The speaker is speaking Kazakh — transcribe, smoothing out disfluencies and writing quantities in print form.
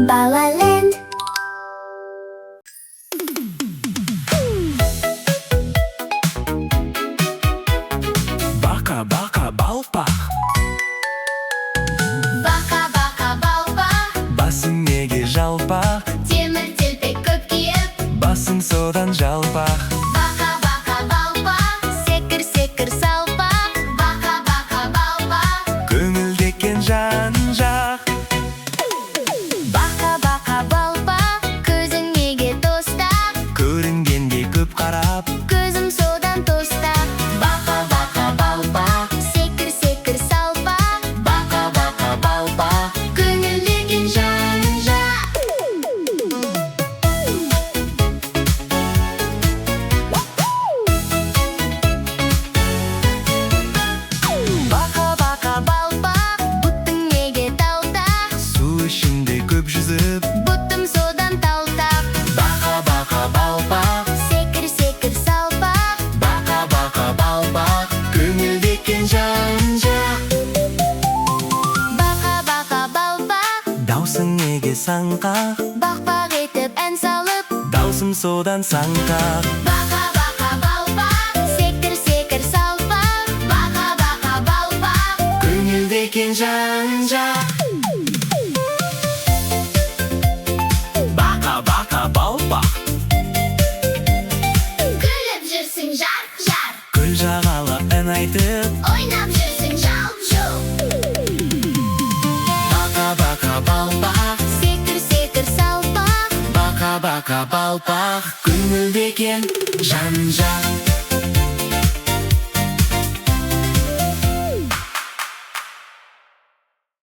Balaland. Baka-baka балпақ, Бака-бака балпақ, басың неге жалпақ? темір телпек көп киіп. Басың содан жалпақ. Бака-бака балпақ, секір-секір салпақ. Бака-бака балпақ, Көңілдекен жан-жақ. бака-бака балпақ, көзің неге тостақ? Көрінгенге көп қарап, Көзім содан тостақ. Бака-бака балпақ, секір-секір салпақ. Бака-бака балпақ, көңілдеген жан-жақ. Бака-бака балпақ, бұттың неге талтақ? су ішінде көп жүзіп, Бұттым содан талтақ. Бака-бака балпақ, секір-секір салпақ. Бака-бака балпақ, көңілдекен жан-жақ. бака-бака балпақ, Даусың неге саңқақ? бақ-бақ етіп ән салып. Даусым содан саңқақ. Бака-бака балпақ, секір-секір салпақ. Бака-бака балпақ, Көңілдекен жан-жақ. Бака-бака балпақ, күліп жүрсің жар-жар. көл жағалы ән айтып. Ойнап жүрсің жау-жау. Бака-бака балпақ, Секір-секір салпақ. бака-бака балпақ, көңілдекен жан-жақ.